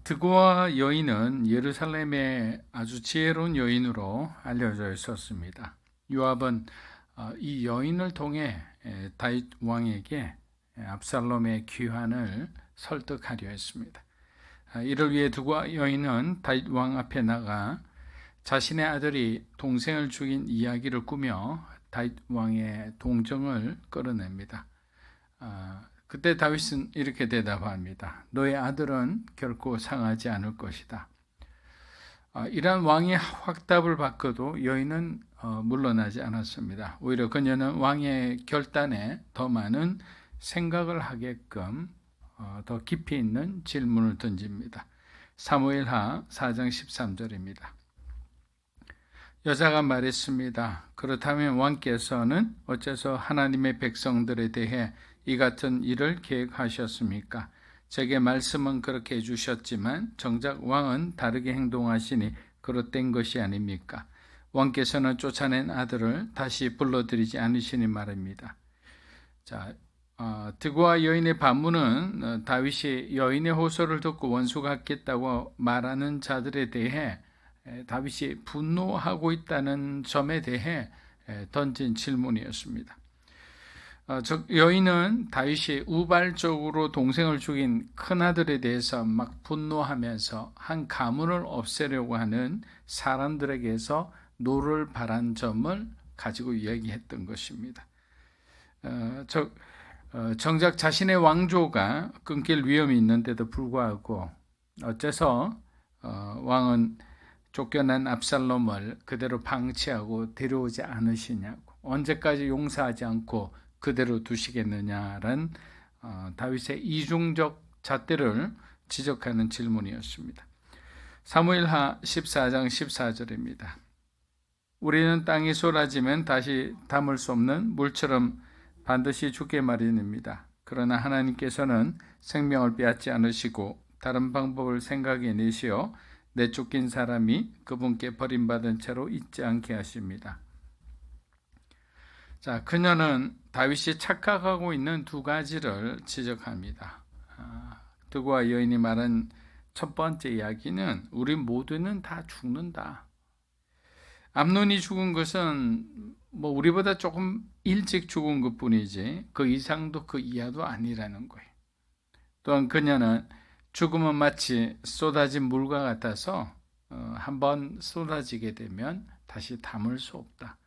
드고와 여인은 예루살렘의 아주 지혜로운 여인으로 알려져 있었습니다. 요압은 이 여인을 통해 다윗 왕에게 압살롬의 귀환을 설득하려 했습니다. 이를 위해 드고와 여인은 다윗 왕 앞에 나가 자신의 아들이 동생을 죽인 이야기를 꾸며 다윗 왕의 동정을 끌어냅니다. 그때 다윗은 이렇게 대답합니다. 너의 아들은 결코 상하지 않을 것이다. 이러한 왕의 확답을 받고도 여인은 물러나지 않았습니다. 오히려 그녀는 왕의 결단에 더 많은 생각을 하게끔 더 깊이 있는 질문을 던집니다. 사무엘하 4장 13절입니다. 여자가 말했습니다. 그렇다면 왕께서는 어째서 하나님의 백성들에 대해 이 같은 일을 계획하셨습니까? 제게 말씀은 그렇게 해주셨지만 정작 왕은 다르게 행동하시니 그릇된 것이 아닙니까? 왕께서는 쫓아낸 아들을 다시 불러들이지 않으시니 말입니다. 드고와 여인의 반문은 다윗이 여인의 호소를 듣고 원수 같겠다고 말하는 자들에 대해 다윗이 분노하고 있다는 점에 대해 던진 질문이었습니다. 여인은 다윗이 우발적으로 동생을 죽인 큰아들에 대해서 막 분노하면서 한 가문을 없애려고 하는 사람들에게서 노를 바란 점을 가지고 이야기했던 것입니다. 정작 자신의 왕조가 끊길 위험이 있는데도 불구하고 어째서 왕은 쫓겨난 압살롬을 그대로 방치하고 데려오지 않으시냐고, 언제까지 용서하지 않고 그대로 두시겠느냐라는 다윗의 이중적 잣대를 지적하는 질문이었습니다. 사무엘하 14장 14절입니다. 우리는 땅이 쏟아지면 다시 담을 수 없는 물처럼 반드시 죽게 마련입니다. 그러나 하나님께서는 생명을 빼앗지 않으시고 다른 방법을 생각해 내시어 내쫓긴 사람이 그분께 버림받은 채로 있지 않게 하십니다. 그녀는 다윗이 착각하고 있는 두 가지를 지적합니다. 드고와 여인이 말한 첫 번째 이야기는 우리 모두는 다 죽는다. 암논이 죽은 것은 우리보다 조금 일찍 죽은 것뿐이지 그 이상도 그 이하도 아니라는 거예요. 또한 그녀는 죽음은 마치 쏟아진 물과 같아서 한번 쏟아지게 되면 다시 담을 수 없다.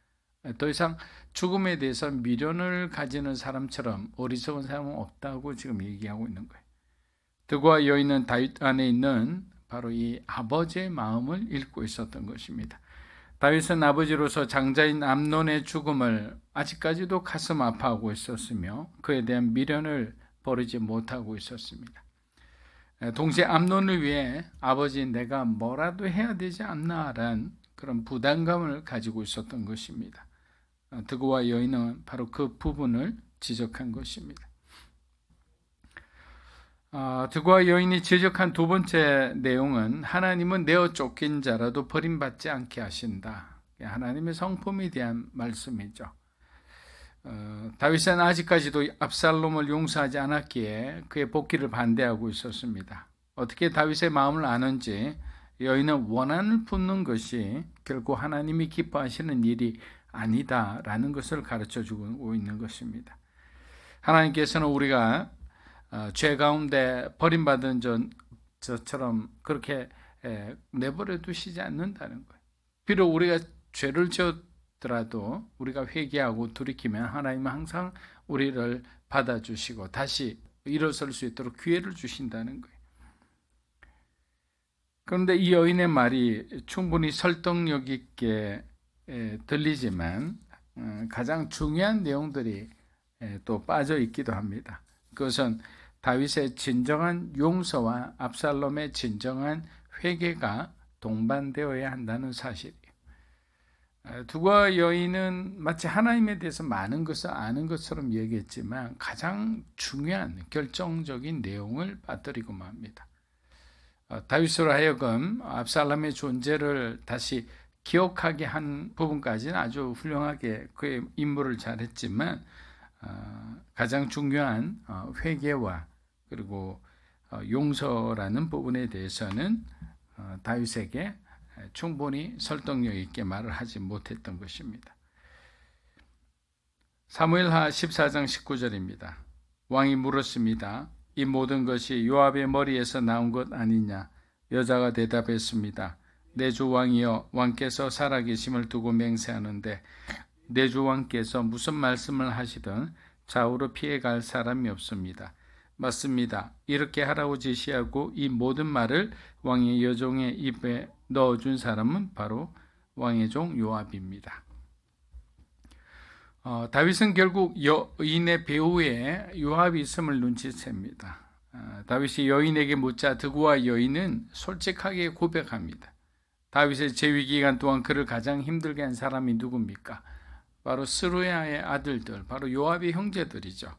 더 이상 죽음에 대해서 미련을 가지는 사람처럼 어리석은 사람은 없다고 지금 얘기하고 있는 거예요. 드고와 여인은 다윗 안에 있는 바로 이 아버지의 마음을 읽고 있었던 것입니다. 다윗은 아버지로서 장자인 암논의 죽음을 아직까지도 가슴 아파하고 있었으며 그에 대한 미련을 버리지 못하고 있었습니다. 동시에 암논을 위해 아버지 내가 뭐라도 해야 되지 않나라는 그런 부담감을 가지고 있었던 것입니다. 드고와 여인은 바로 그 부분을 지적한 것입니다. 드고와 여인이 지적한 두 번째 내용은 하나님은 내어 쫓긴 자라도 버림받지 않게 하신다. 하나님의 성품에 대한 말씀이죠. 다윗은 아직까지도 압살롬을 용서하지 않았기에 그의 복귀를 반대하고 있었습니다. 어떻게 다윗의 마음을 아는지 여인은 원한을 품는 것이 결코 하나님이 기뻐하시는 일이 아니다라는 것을 가르쳐주고 있는 것입니다. 하나님께서는 우리가 죄 가운데 버림받은 저처럼 그렇게 내버려 두시지 않는다는 거예요. 비록 우리가 죄를 지었더라도 우리가 회개하고 돌이키면 하나님은 항상 우리를 받아주시고 다시 일어설 수 있도록 기회를 주신다는 거예요. 그런데 이 여인의 말이 충분히 설득력 있게 들리지만 가장 중요한 내용들이 또 빠져 있기도 합니다. 그것은 다윗의 진정한 용서와 압살롬의 진정한 회개가 동반되어야 한다는 사실이에요. 드고와 여인은 마치 하나님에 대해서 많은 것을 아는 것처럼 얘기했지만 가장 중요한 결정적인 내용을 빠뜨리고 맙니다. 다윗으로 하여금 압살롬의 존재를 다시 기억하게 한 부분까지는 아주 훌륭하게 그의 임무를 잘했지만 가장 중요한 회개와 그리고 용서라는 부분에 대해서는 다윗에게 충분히 설득력 있게 말을 하지 못했던 것입니다. 사무엘하 14장 19절입니다. 왕이 물었습니다. 이 모든 것이 요압의 머리에서 나온 것 아니냐? 여자가 대답했습니다. 내 주 왕이여, 왕께서 살아계심을 두고 맹세하는데 내 주 왕께서 무슨 말씀을 하시든 좌우로 피해갈 사람이 없습니다. 맞습니다. 이렇게 하라고 지시하고 이 모든 말을 왕의 여종의 입에 넣어준 사람은 바로 왕의 종 요압입니다. 다윗은 결국 여인의 배후에 요압이 있음을 눈치챕니다. 다윗이 여인에게 묻자 드고와 여인은 솔직하게 고백합니다. 다윗의 재위 기간 동안 그를 가장 힘들게 한 사람이 누굽니까? 바로 스루야의 아들들, 바로 요압의 형제들이죠.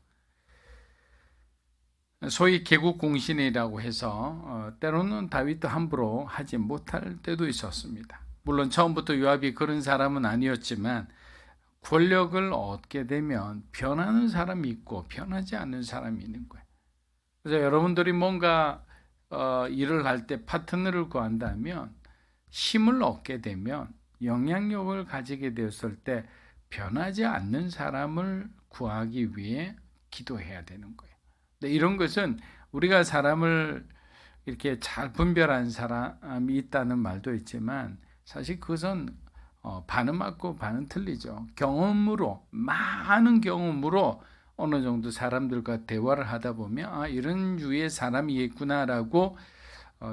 소위 개국공신이라고 해서 때로는 다윗도 함부로 하지 못할 때도 있었습니다. 물론 처음부터 요압이 그런 사람은 아니었지만 권력을 얻게 되면 변하는 사람이 있고 변하지 않는 사람이 있는 거예요. 그래서 여러분들이 뭔가 일을 할 때 파트너를 구한다면 힘을 얻게 되면 영향력을 가지게 되었을 때 변하지 않는 사람을 구하기 위해 기도해야 되는 거예요. 근데 이런 것은 우리가 사람을 이렇게 잘 분별하는 사람이 있다는 말도 있지만 사실 그것은 반은 맞고 반은 틀리죠. 경험으로, 많은 경험으로 어느 정도 사람들과 대화를 하다 보면 이런 유의 사람이 있구나라고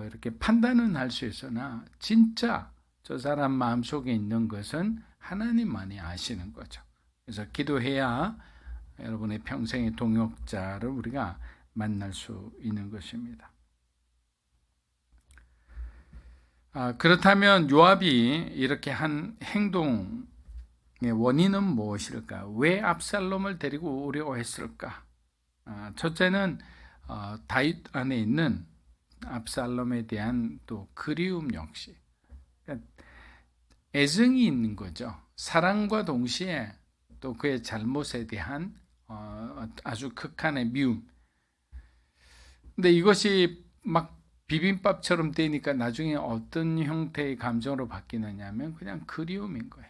이렇게 판단은 할 수 있으나 진짜 저 사람 마음속에 있는 것은 하나님만이 아시는 거죠. 그래서 기도해야 여러분의 평생의 동역자를 우리가 만날 수 있는 것입니다. 그렇다면 요압이 이렇게 한 행동의 원인은 무엇일까? 왜 압살롬을 데리고 오려고 했을까? 첫째는 다윗 안에 있는 압살롬에 대한 또 그리움 역시, 그러니까 애정이 있는 거죠. 사랑과 동시에 또 그의 잘못에 대한 아주 극한의 미움. 근데 이것이 막 비빔밥처럼 되니까 나중에 어떤 형태의 감정으로 바뀌느냐 하면 그냥 그리움인 거예요.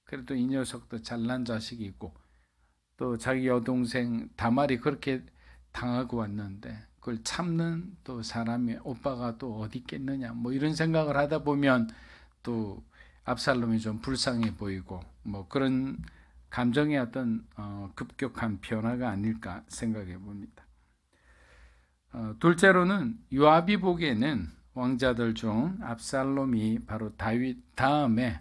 그래도 이 녀석도 잘난 자식이고 또 자기 여동생 다말이 그렇게 당하고 왔는데 그걸 참는 또 사람이 오빠가 또 어디 있겠느냐 뭐 이런 생각을 하다 보면 또 압살롬이 좀 불쌍해 보이고 뭐 그런 감정의 어떤 급격한 변화가 아닐까 생각해 봅니다. 둘째로는 요압이 보기에는 왕자들 중 압살롬이 바로 다윗 다음에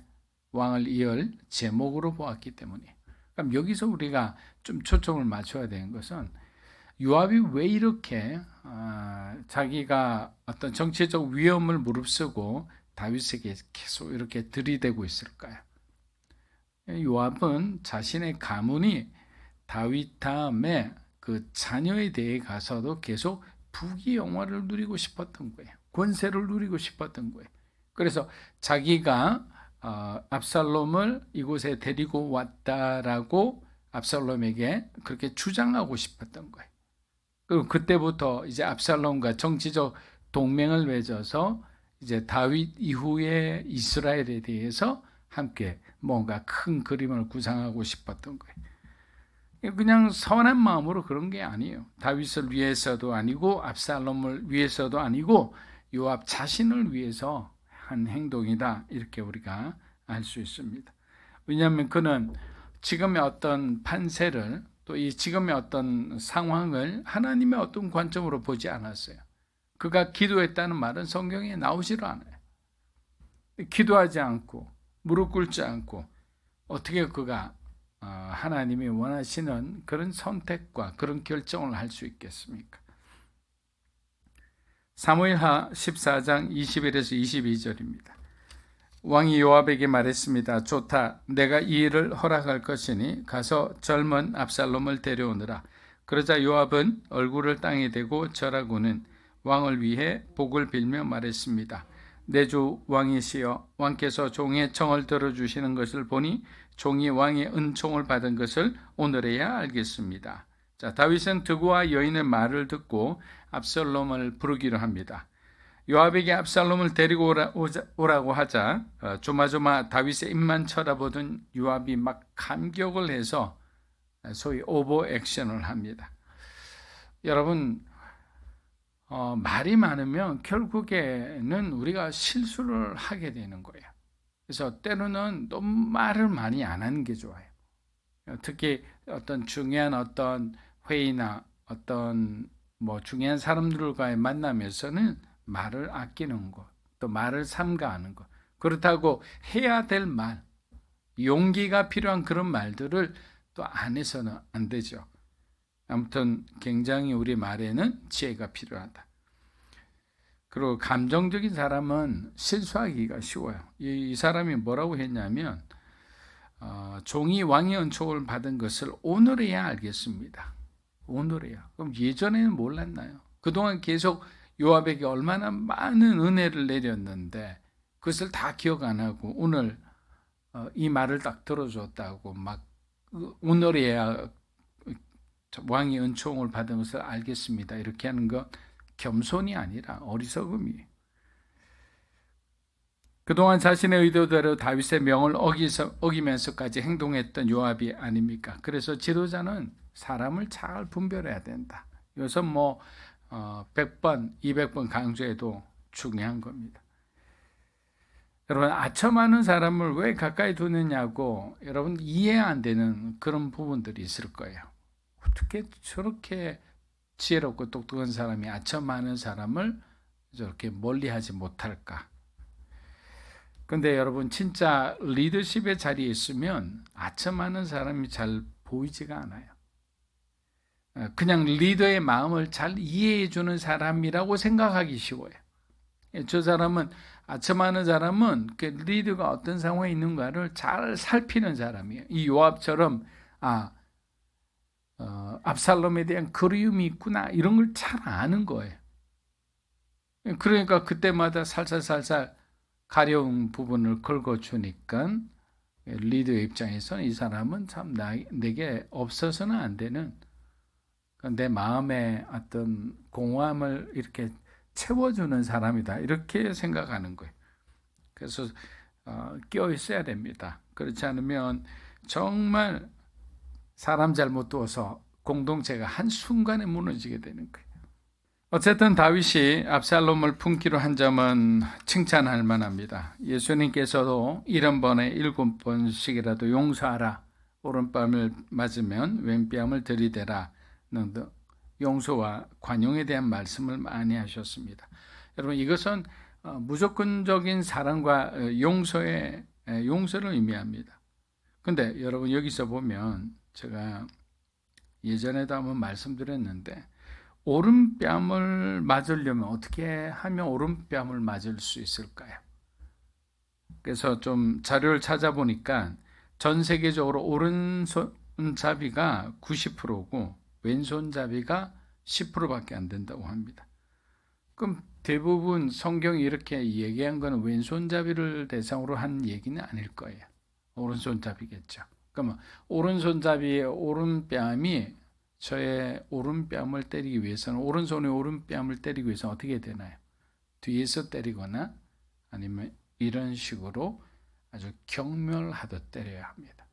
왕을 이을 제목으로 보았기 때문에, 그럼 여기서 우리가 좀 초점을 맞춰야 되는 것은 요압이 왜 이렇게 자기가 어떤 정치적 위험을 무릅쓰고 다윗에게 계속 이렇게 들이대고 있을까요? 요압은 자신의 가문이 다윗 다음에 그 자녀에 대해 가서도 계속 부귀영화를 누리고 싶었던 거예요. 권세를 누리고 싶었던 거예요. 그래서 자기가 압살롬을 이곳에 데리고 왔다라고 압살롬에게 그렇게 주장하고 싶었던 거예요. 그리고 그때부터 이제 압살롬과 정치적 동맹을 맺어서 이제 다윗 이후의 이스라엘에 대해서 함께 뭔가 큰 그림을 구상하고 싶었던 거예요. 그냥 선한 마음으로 그런 게 아니에요. 다윗을 위해서도 아니고 압살롬을 위해서도 아니고 요압 자신을 위해서 한 행동이다, 이렇게 우리가 알 수 있습니다. 왜냐하면 그는 지금의 어떤 판세를 또 이 지금의 어떤 상황을 하나님의 어떤 관점으로 보지 않았어요. 그가 기도했다는 말은 성경에 나오지를 않아요. 기도하지 않고 무릎 꿇지 않고 어떻게 그가 하나님이 원하시는 그런 선택과 그런 결정을 할 수 있겠습니까? 사무엘하 14장 21에서 22절입니다. 왕이 요압에게 말했습니다. 좋다, 내가 이 일을 허락할 것이니 가서 젊은 압살롬을 데려오느라. 그러자 요압은 얼굴을 땅에 대고 절하고는 왕을 위해 복을 빌며 말했습니다. 내 주 왕이시여, 왕께서 종의 청을 들어주시는 것을 보니 종이 왕의 은총을 받은 것을 오늘에야 알겠습니다. 자, 다윗은 드고와 여인의 말을 듣고 압살롬을 부르기로 합니다. 요압에게 압살롬을 데리고 오라고 하자 조마조마 다윗의 입만 쳐다보던 요압이 막 감격을 해서 소위 오버 액션을 합니다. 여러분, 말이 많으면 결국에는 우리가 실수를 하게 되는 거예요. 그래서 때로는 너무 말을 많이 안 하는 게 좋아요. 특히 어떤 중요한 어떤 회의나 어떤 중요한 사람들과의 만남에서는 말을 아끼는 것, 또 말을 삼가하는 것. 그렇다고 해야 될 말, 용기가 필요한 그런 말들을 또 안 해서는 안 되죠. 아무튼 굉장히 우리 말에는 지혜가 필요하다. 그리고 감정적인 사람은 실수하기가 쉬워요. 이 사람이 뭐라고 했냐면 종이 왕의 은총을 받은 것을 오늘에야 알겠습니다. 오늘에야. 그럼 예전에는 몰랐나요? 그동안 계속 요압에게 얼마나 많은 은혜를 내렸는데 그것을 다 기억 안 하고 오늘 이 말을 딱 들어줬다고 막 오늘에야 왕의 은총을 받은 것을 알겠습니다. 이렇게 하는 거 겸손이 아니라 어리석음이에요. 그동안 자신의 의도대로 다윗의 명을 어기면서까지 행동했던 요압이 아닙니까? 그래서 지도자는 사람을 잘 분별해야 된다. 이것은 100번, 200번 강조해도 중요한 겁니다. 여러분, 아첨하는 사람을 왜 가까이 두느냐고 여러분 이해 안 되는 그런 부분들이 있을 거예요. 어떻게 저렇게 지혜롭고 똑똑한 사람이 아첨하는 사람을 저렇게 멀리하지 못할까? 근데 여러분 진짜 리더십의 자리에 있으면 아첨하는 사람이 잘 보이지가 않아요. 그냥 리더의 마음을 잘 이해해 주는 사람이라고 생각하기 쉬워요. 저 사람은 아첨하는 사람은 그 리더가 어떤 상황에 있는가를 잘 살피는 사람이에요. 이 요압처럼 압살롬에 대한 그리움이 있구나 이런 걸 잘 아는 거예요. 그러니까 그때마다 살살살살 가려운 부분을 긁어주니까 리더의 입장에서는 이 사람은 참 내게 없어서는 안 되는 내 마음의 어떤 공허함을 이렇게 채워주는 사람이다 이렇게 생각하는 거예요. 그래서 끼어 있어야 됩니다. 그렇지 않으면 정말 사람 잘못 두어서 공동체가 한순간에 무너지게 되는 거예요. 어쨌든 다윗이 압살롬을 품기로 한 점은 칭찬할 만합니다. 예수님께서도 70번에 7번씩이라도 용서하라, 오른뺨을 맞으면 왼뺨을 들이대라 등 용서와 관용에 대한 말씀을 많이 하셨습니다. 여러분, 이것은 무조건적인 사랑과 용서를 의미합니다. 근데 여러분, 여기서 보면 제가 예전에도 한번 말씀드렸는데 오른뺨을 맞으려면 어떻게 하면 오른뺨을 맞을 수 있을까요? 그래서 좀 자료를 찾아보니까 전 세계적으로 오른손잡이가 90%고 왼손잡이가 10%밖에 안 된다고 합니다. 그럼 대부분 성경이 이렇게 얘기한 거는 왼손잡이를 대상으로 한 얘기는 아닐 거예요. 오른손잡이겠죠. 그러면 오른손잡이의 오른뺨이 저의 오른뺨을 때리기 위해서는 오른손의 오른뺨을 때리기 위해서는 어떻게 되나요? 뒤에서 때리거나 아니면 이런 식으로 아주 경멸하듯 때려야 합니다.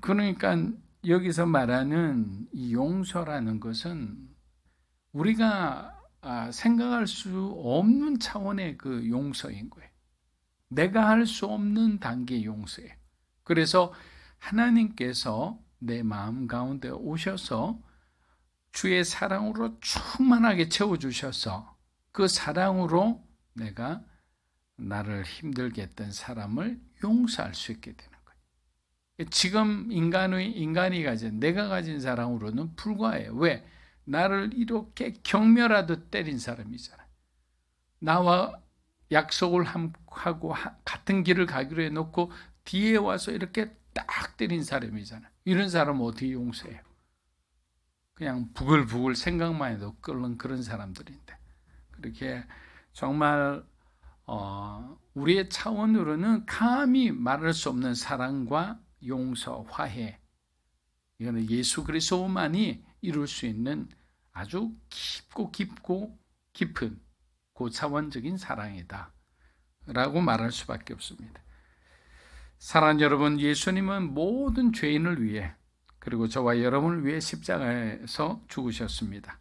그러니까 여기서 말하는 이 용서라는 것은 우리가 생각할 수 없는 차원의 그 용서인 거예요. 내가 할 수 없는 단계의 용서예요. 그래서 하나님께서 내 마음 가운데 오셔서 주의 사랑으로 충만하게 채워주셔서 그 사랑으로 내가 나를 힘들게 했던 사람을 용서할 수 있게 되는 거예요. 지금 인간이 가진 내가 가진 사랑으로는 불과해요. 왜? 나를 이렇게 경멸하듯 때린 사람이잖아요. 나와 약속을 하고 같은 길을 가기로 해놓고 뒤에 와서 이렇게 딱 때린 사람이잖아요. 이런 사람은 어떻게 용서해요? 그냥 부글부글 생각만 해도 끓는 그런 사람들인데, 그렇게 정말 우리의 차원으로는 감히 말할 수 없는 사랑과 용서, 화해, 이거는 예수 그리스도만이 이룰 수 있는 아주 깊고 깊은 고차원적인 사랑이다 라고 말할 수밖에 없습니다. 사랑하는 여러분, 예수님은 모든 죄인을 위해 그리고 저와 여러분을 위해 십자가에서 죽으셨습니다.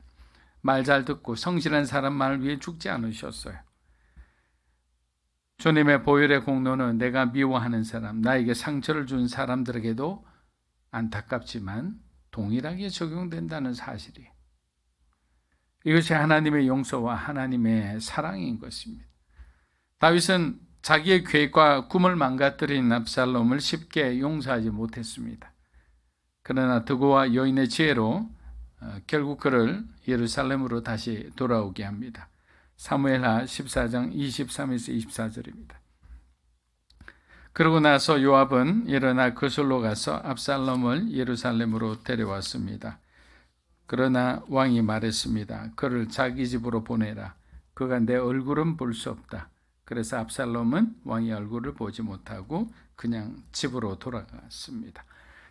말 잘 듣고 성실한 사람만을 위해 죽지 않으셨어요. 주님의 보혈의 공로는 내가 미워하는 사람, 나에게 상처를 준 사람들에게도 안타깝지만 동일하게 적용된다는 사실이, 이것이 하나님의 용서와 하나님의 사랑인 것입니다. 다윗은 자기의 계획과 꿈을 망가뜨린 압살롬을 쉽게 용서하지 못했습니다. 그러나 득오와 여인의 지혜로 결국 그를 예루살렘으로 다시 돌아오게 합니다. 사무엘하 14장 23에서 24절입니다. 그러고 나서 요압은 일어나 그술로 가서 압살롬을 예루살렘으로 데려왔습니다. 그러나 왕이 말했습니다. 그를 자기 집으로 보내라. 그가 내 얼굴은 볼 수 없다. 그래서 압살롬은 왕의 얼굴을 보지 못하고 그냥 집으로 돌아갔습니다.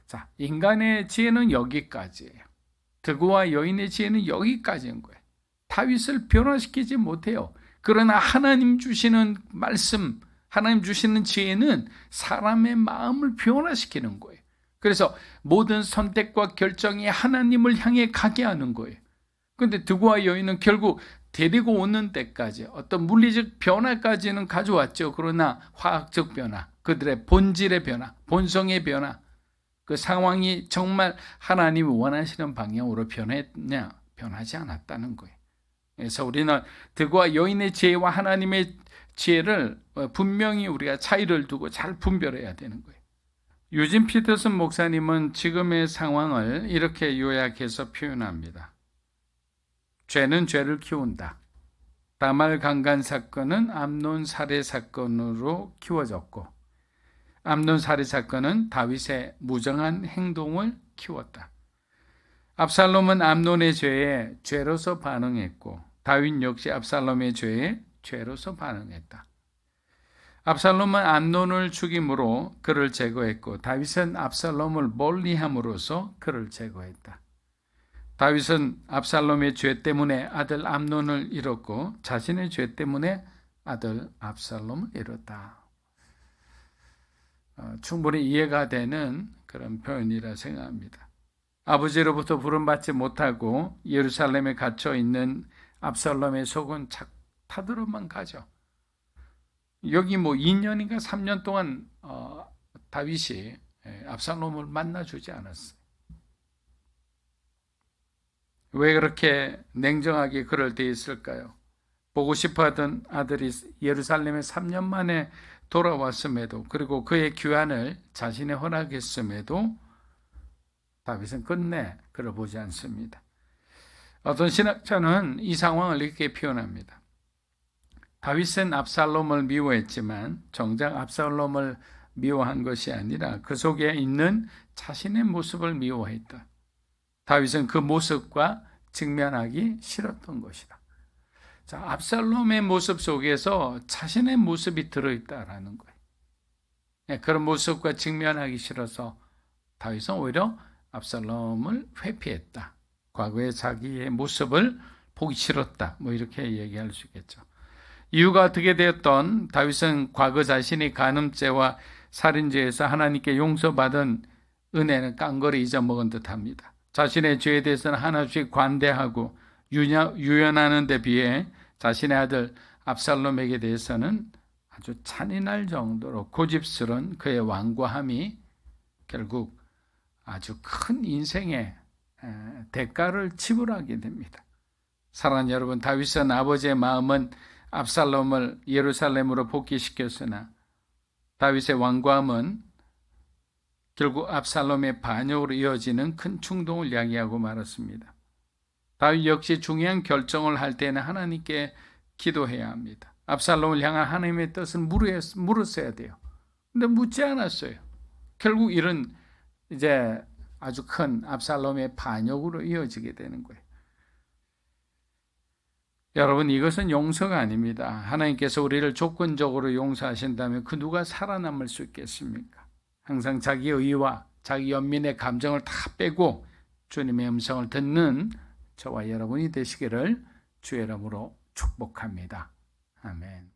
자, 인간의 지혜는 여기까지예요. 득오와 여인의 지혜는 여기까지인 거예요. 다윗을 변화시키지 못해요. 그러나 하나님 주시는 말씀, 하나님 주시는 지혜는 사람의 마음을 변화시키는 거예요. 그래서 모든 선택과 결정이 하나님을 향해 가게 하는 거예요. 그런데 득오와 여인은 결국 데리고 오는 데까지 어떤 물리적 변화까지는 가져왔죠. 그러나 화학적 변화, 그들의 본질의 변화, 본성의 변화, 그 상황이 정말 하나님이 원하시는 방향으로 변했냐? 변하지 않았다는 거예요. 그래서 우리는 득오와 여인의 지혜와 하나님의 지혜를 분명히 우리가 차이를 두고 잘 분별해야 되는 거예요. 유진 피터슨 목사님은 지금의 상황을 이렇게 요약해서 표현합니다. 죄는 죄를 키운다. 다말 강간 사건은 암논 살해 사건으로 키워졌고, 암논 살해 사건은 다윗의 무정한 행동을 키웠다. 압살롬은 암논의 죄에 죄로서 반응했고, 다윗 역시 압살롬의 죄에 죄로서 반응했다. 압살롬은 암논을 죽임으로 그를 제거했고, 다윗은 압살롬을 멀리함으로써 그를 제거했다. 다윗은 압살롬의 죄 때문에 아들 암논을 잃었고, 자신의 죄 때문에 아들 압살롬을 잃었다. 충분히 이해가 되는 그런 표현이라 생각합니다. 아버지로부터 부름받지 못하고 예루살렘에 갇혀 있는 압살롬의 속은 타들어만 가죠. 여기 2년인가 3년 동안 다윗이 압살롬을 만나주지 않았어요. 왜 그렇게 냉정하게 그를 대했을까요? 보고 싶어하던 아들이 예루살렘에 3년 만에 돌아왔음에도, 그리고 그의 귀환을 자신이 허락했음에도 다윗은 끝내 그를 보지 않습니다. 어떤 신학자는 이 상황을 이렇게 표현합니다. 다윗은 압살롬을 미워했지만 정작 압살롬을 미워한 것이 아니라 그 속에 있는 자신의 모습을 미워했다. 다윗은 그 모습과 직면하기 싫었던 것이다. 자, 압살롬의 모습 속에서 자신의 모습이 들어있다라는 거예요. 그런 모습과 직면하기 싫어서 다윗은 오히려 압살롬을 회피했다. 과거의 자기의 모습을 보기 싫었다. 이렇게 얘기할 수 있겠죠. 이유가 어떻게 되었던 다윗은 과거 자신이 간음죄와 살인죄에서 하나님께 용서받은 은혜는 깡그리 잊어먹은 듯합니다. 자신의 죄에 대해서는 하나씩 관대하고 유연하는 데 비해 자신의 아들 압살롬에게 대해서는 아주 잔인할 정도로 고집스러운 그의 완고함이 결국 아주 큰 인생의 대가를 지불하게 됩니다. 사랑하는 여러분, 다윗은 아버지의 마음은 압살롬을 예루살렘으로 복귀시켰으나 다윗의 완고함은 결국 압살롬의 반역으로 이어지는 큰 충동을 야기하고 말았습니다. 다윗 역시 중요한 결정을 할 때는 하나님께 기도해야 합니다. 압살롬을 향한 하나님의 뜻을 물었어야 돼요. 근데 묻지 않았어요. 결국 이런 이제 아주 큰 압살롬의 반역으로 이어지게 되는 거예요. 여러분, 이것은 용서가 아닙니다. 하나님께서 우리를 조건적으로 용서하신다면 그 누가 살아남을 수 있겠습니까? 항상 자기 의와 자기 연민의 감정을 다 빼고 주님의 음성을 듣는 저와 여러분이 되시기를 주의 이름으로 축복합니다. 아멘.